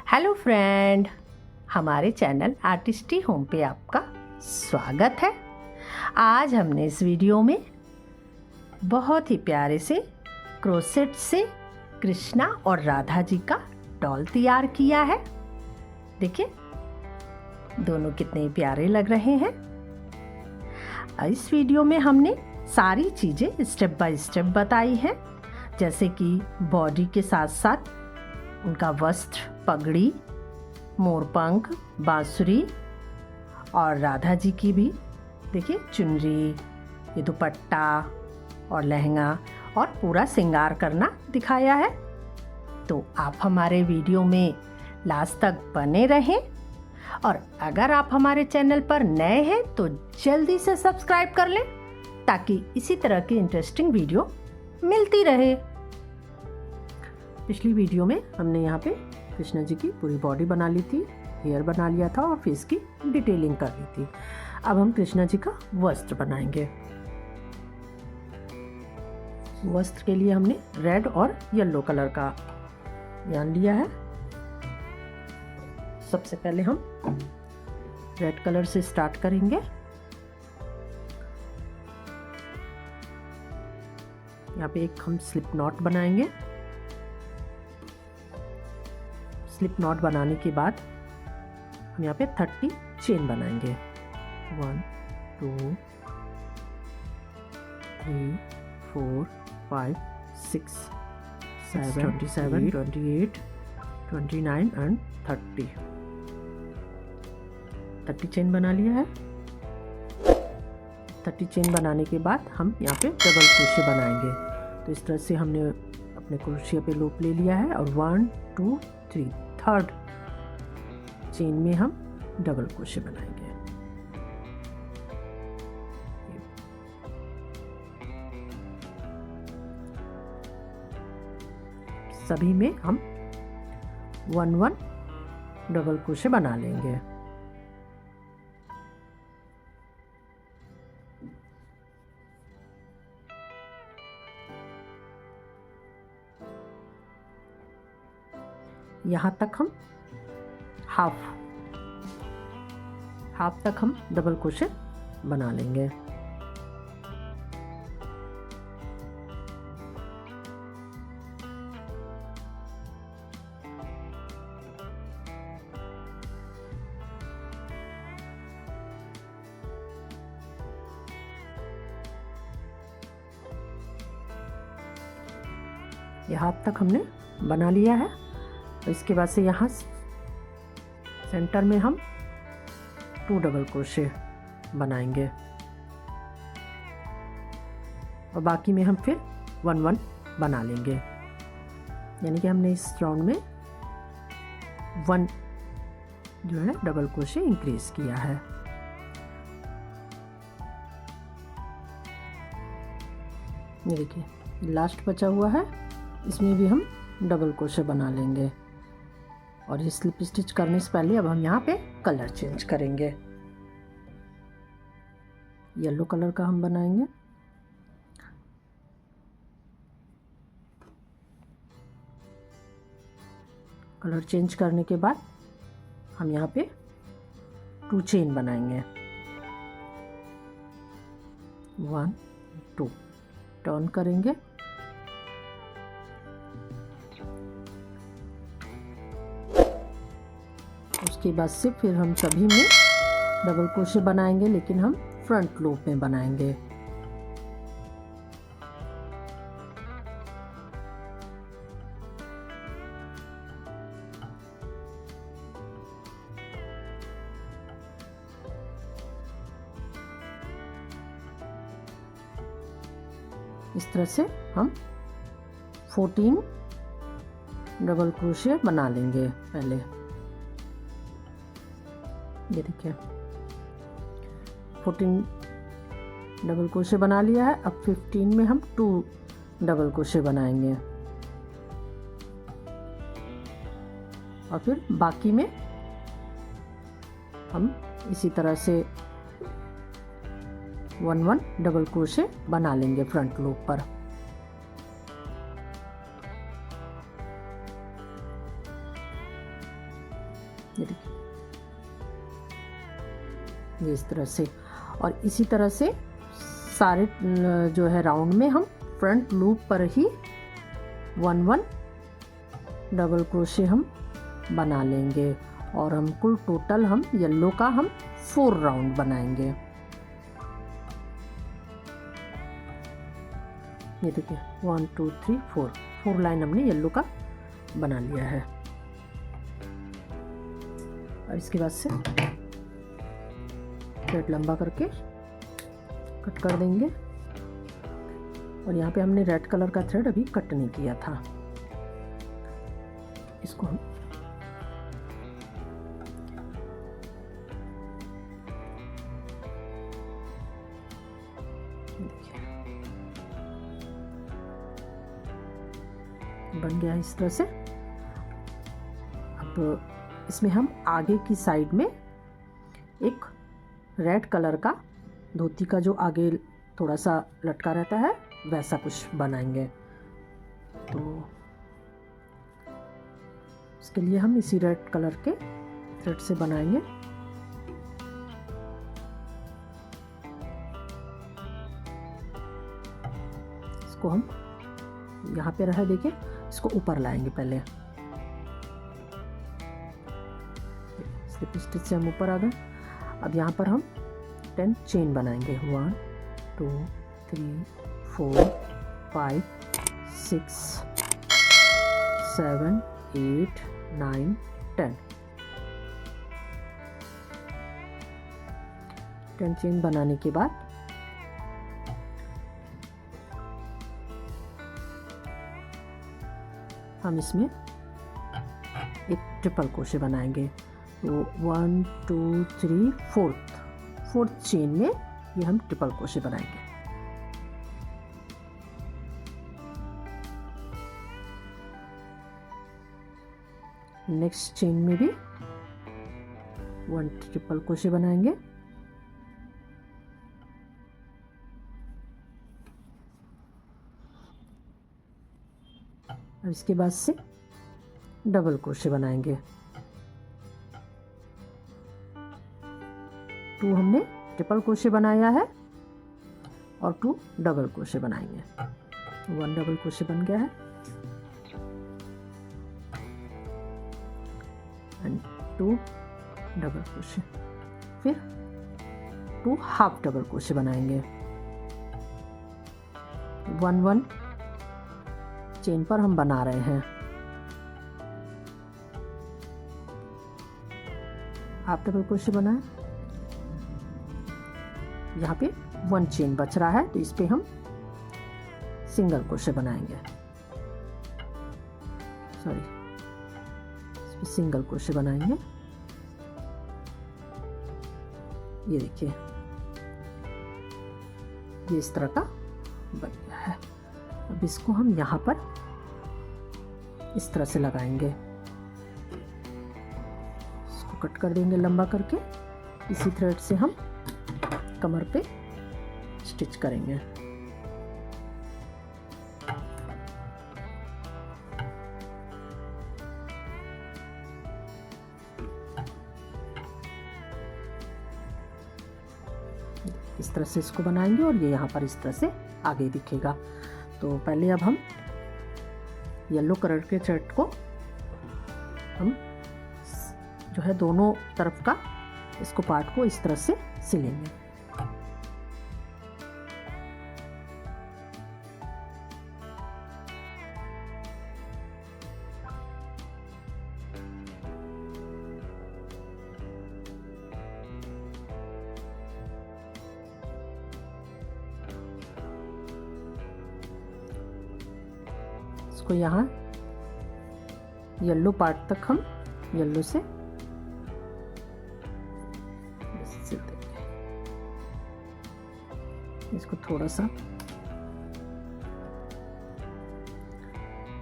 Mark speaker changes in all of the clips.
Speaker 1: Hello friend, हमारे channel आर्टिस्टी home पे आपका स्वागत है। आज हमने इस वीडियो में बहुत ही प्यारे से क्रोसेट से कृष्णा और राधा जी का डॉल तैयार किया है। देखिए दोनों कितने प्यारे लग रहे हैं। इस वीडियो में हमने सारी चीज़ें स्टेप बाय स्टेप बताई हैं, जैसे कि बॉडी के साथ साथ उनका वस्त्र, पगड़ी, मोरपंख, बांसुरी और राधा जी की भी देखिए चुनरी, ये दुपट्टा और लहंगा और पूरा श्रृंगार करना दिखाया है। तो आप हमारे वीडियो में लास्ट तक बने रहें और अगर आप हमारे चैनल पर नए हैं तो जल्दी से सब्सक्राइब कर लें ताकि इसी तरह की इंटरेस्टिंग वीडियो मिलती रहे। पिछली वीडियो में हमने यहाँ पे कृष्णा जी की पूरी बॉडी बना ली थी, हेयर बना लिया था और फेस की डिटेलिंग कर ली थी। अब हम कृष्णा जी का वस्त्र बनाएंगे। वस्त्र के लिए हमने रेड और येलो कलर का यार्न लिया है। सबसे पहले हम रेड कलर से स्टार्ट करेंगे। यहाँ पे एक हम स्लिप नॉट बनाएंगे। स्लिप नॉट बनाने के बाद हम यहाँ पे 30 चेन बनाएंगे। 1 2 3 4 5 6 7 27 28 29 एंड 30 चेन बना लिया है। 30 चेन बनाने के बाद हम यहाँ पे डबल क्रोशे बनाएंगे। तो इस तरह से हमने अपने क्रोशिया पे लूप ले लिया है और 1 2 3 थर्ड चेन में हम डबल क्रोशे बनाएंगे। सभी में हम 1 डबल क्रोशे बना लेंगे। यहाँ तक हम हाफ तक हम डबल क्रोशे बना लेंगे। यह हाफ तक हमने बना लिया है। तो इसके बाद से यहाँ सेंटर में हम 2 डबल क्रोशे बनाएंगे और बाकी में हम फिर 1 बना लेंगे। यानी कि हमने इस राउंड में 1 जो है डबल क्रोशे इंक्रीज किया है। ये देखिए लास्ट बचा हुआ है, इसमें भी हम डबल क्रोशे बना लेंगे। और ये स्लिप स्टिच करने से पहले अब हम यहाँ पे कलर चेंज करेंगे। येलो कलर का हम बनाएंगे। कलर चेंज करने के बाद हम यहाँ पे 2 चेन बनाएंगे। 1 2 टर्न करेंगे। उसके बाद से फिर हम सभी में डबल क्रोशे बनाएंगे, लेकिन हम फ्रंट लूप में बनाएंगे। इस तरह से हम 14 डबल क्रोशे बना लेंगे पहले। ये देखिए 14 डबल क्रोशे बना लिया है। अब 15 में हम 2 डबल क्रोशे बनाएंगे और फिर बाकी में हम इसी तरह से 1 डबल क्रोशे बना लेंगे फ्रंट लूप पर। ये देखिए, ये इस तरह से। और इसी तरह से सारे जो है राउंड में हम फ्रंट लूप पर ही 1 डबल क्रोशे हम बना लेंगे। और हम कुल टोटल हम येलो का हम 4 राउंड बनाएंगे। ये देखिए 1 2 3 4 लाइन हमने येलो का बना लिया है। और इसके बाद से थ्रेड लंबा करके कट कर देंगे। और यहाँ पे हमने रेड कलर का थ्रेड अभी कट नहीं किया था, इसको हम बन गया इस तरह से। अब इसमें हम आगे की साइड में एक रेड कलर का धोती का जो आगे थोड़ा सा लटका रहता है वैसा कुछ बनाएंगे। तो इसके लिए हम इसी रेड कलर के थ्रेड से बनाएंगे। इसको हम यहाँ पे रहा, देखिए इसको ऊपर लाएंगे पहले। स्लिप स्टिच से हम ऊपर आ गए। अब यहाँ पर हम 10 चेन बनाएंगे। 1 2 3 4 5 6 7 8 9 10 चेन बनाने के बाद हम इसमें एक ट्रिपल क्रोशे बनाएंगे। तो 1 2 3 फोर्थ चेन में ये हम ट्रिपल क्रोशे बनाएंगे। नेक्स्ट चेन में भी 1 ट्रिपल क्रोशे बनाएंगे। अब इसके बाद से डबल क्रोशे बनाएंगे। 2 हमने ट्रिपल क्रोशे बनाया है और 2 डबल क्रोशे बनाएंगे। 1 डबल क्रोशे बन गया है एंड 2 डबल क्रोशे, फिर 2 हाफ डबल क्रोशे बनाएंगे। 1 चेन पर हम बना रहे हैं। हाफ डबल क्रोशे बनाए, यहाँ पे 1 चेन बच रहा है तो इस पे हम सिंगल क्रोशे बनाएंगे। सॉरी, इस पे सिंगल क्रोशे बनाएंगे। ये देखिए, ये इस तरह का बन गया है। अब इसको हम यहाँ पर इस तरह से लगाएंगे। इसको कट कर देंगे लंबा करके। इसी थ्रेड से हम कमर पे स्टिच करेंगे। इस तरह से इसको बनाएंगे और ये यहाँ पर इस तरह से आगे दिखेगा। तो पहले अब हम येलो कलर के थ्रेड को हम जो है दोनों तरफ का इसको पार्ट को इस तरह से सिलेंगे। इसको यहाँ येलो पार्ट तक हम येलो से सिल देंगे। इसको थोड़ा सा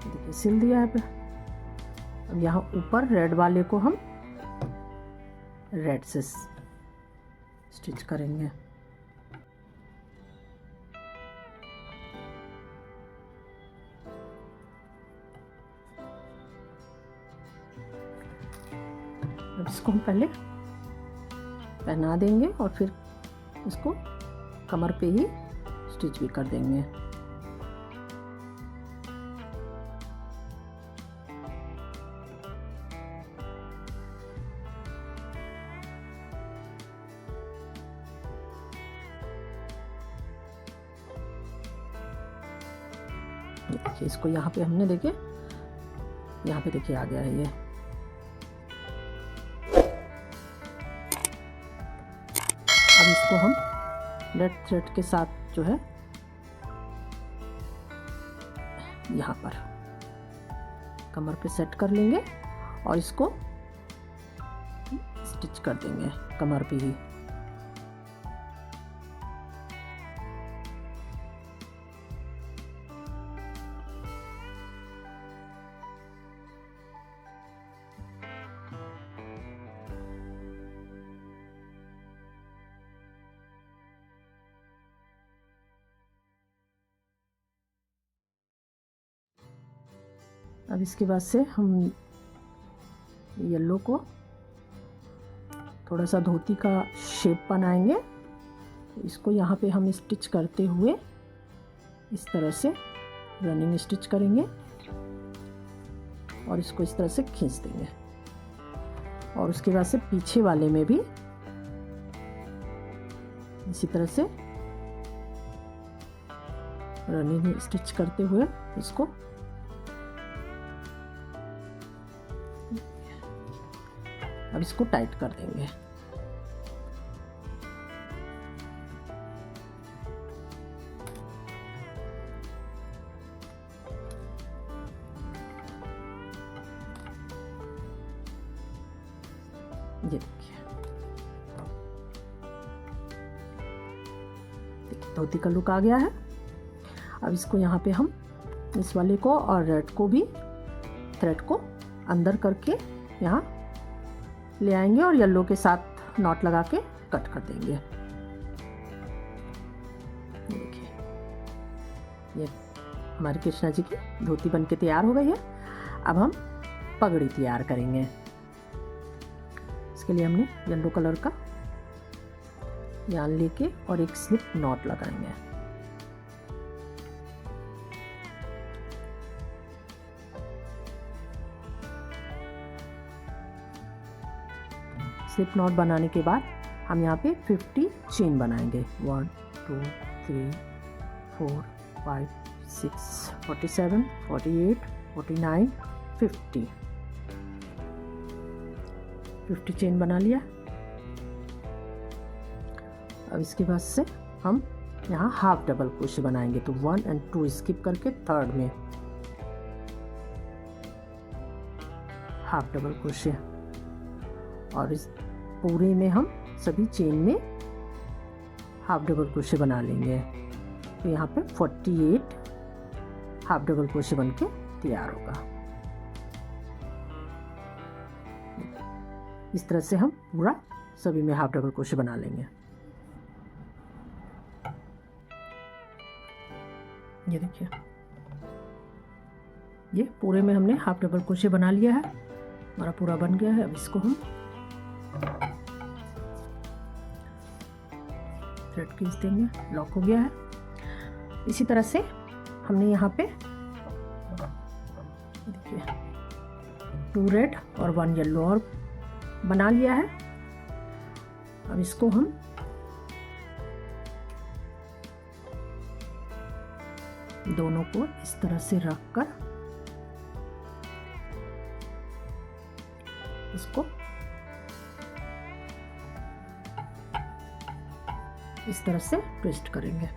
Speaker 1: देखिए सिल दिया है। अब यहाँ ऊपर रेड वाले को हम रेड से स्टिच करेंगे। अब इसको हम पहले पहना देंगे और फिर इसको कमर पे ही स्टिच भी कर देंगे। देखिए इसको यहाँ पे हमने देखिए यहाँ पे देखिए आ गया है ये। अब इसको हम रेड थ्रेड के साथ जो है यहाँ पर कमर पे सेट कर लेंगे और इसको स्टिच कर देंगे कमर पे ही। अब इसके बाद से हम येलो को थोड़ा सा धोती का शेप बनाएंगे। इसको यहाँ पे हम स्टिच करते हुए इस तरह से रनिंग स्टिच करेंगे और इसको इस तरह से खींच देंगे। और उसके बाद से पीछे वाले में भी इसी तरह से रनिंग स्टिच करते हुए इसको अब इसको टाइट कर देंगे। ये देखिए धोती का लुक आ गया है। अब इसको यहाँ पे हम इस वाले को और रेड को भी थ्रेड को अंदर करके यहाँ ले आएंगे और येलो के साथ नॉट लगा के कट कर देंगे। देखिए ये हमारी कृष्णा जी की धोती बनके तैयार हो गई है। अब हम पगड़ी तैयार करेंगे। इसके लिए हमने येलो कलर का यार्न लेके और एक स्लिप नॉट लगाएंगे। स्लिप नॉट बनाने के बाद हम यहाँ पे 50 चेन बनाएंगे। 1 2 3 4 5 6 47 48 49 50 चेन बना लिया। अब इसके बाद से हम यहाँ हाफ डबल क्रोशे बनाएंगे। तो 1 और 2 स्किप करके थर्ड में हाफ डबल क्रोशे और इस पूरे में हम सभी चेन में हाफ डबल क्रोशे बना लेंगे। तो यहाँ पे 48 हाफ डबल क्रोशे बनके तैयार होगा। इस तरह से हम पूरा सभी में हाफ डबल क्रोशे बना लेंगे। ये देखिए ये पूरे में हमने हाफ डबल क्रोशे बना लिया है। हमारा पूरा बन गया है। अब इसको हम थ्रेड खींच देंगे। लॉक हो गया है। इसी तरह से हमने यहाँ पे देखिए 2 रेड और 1 येलो और बना लिया है। अब इसको हम दोनों को इस तरह से रखकर इसको इस तरह से ट्विस्ट करेंगे।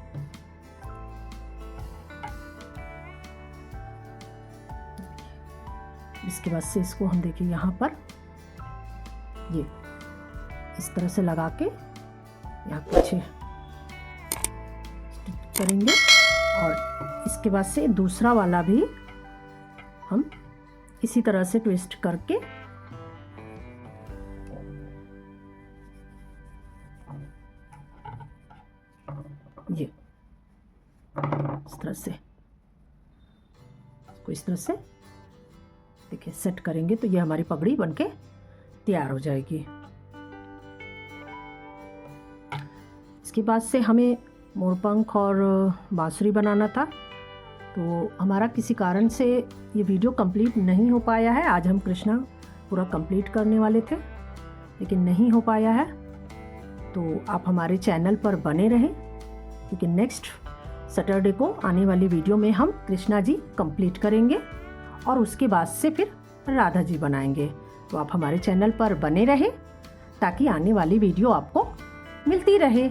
Speaker 1: इसके बाद से इसको हम देखिए यहाँ पर ये इस तरह से लगा के यहाँ पीछे स्टिच करेंगे और इसके बाद से दूसरा वाला भी हम इसी तरह से ट्विस्ट करके ये इस तरह से इसको इस तरह से देखिए सेट करेंगे। तो ये हमारी पगड़ी बनके तैयार हो जाएगी। इसके बाद से हमें मोरपंख और बांसुरी बनाना था, तो हमारा किसी कारण से ये वीडियो कंप्लीट नहीं हो पाया है। आज हम कृष्णा पूरा कंप्लीट करने वाले थे लेकिन नहीं हो पाया है, तो आप हमारे चैनल पर बने रहें क्योंकि नेक्स्ट सैटरडे को आने वाली वीडियो में हम कृष्णा जी कंप्लीट करेंगे और उसके बाद से फिर राधा जी बनाएंगे। तो आप हमारे चैनल पर बने रहें ताकि आने वाली वीडियो आपको मिलती रहे।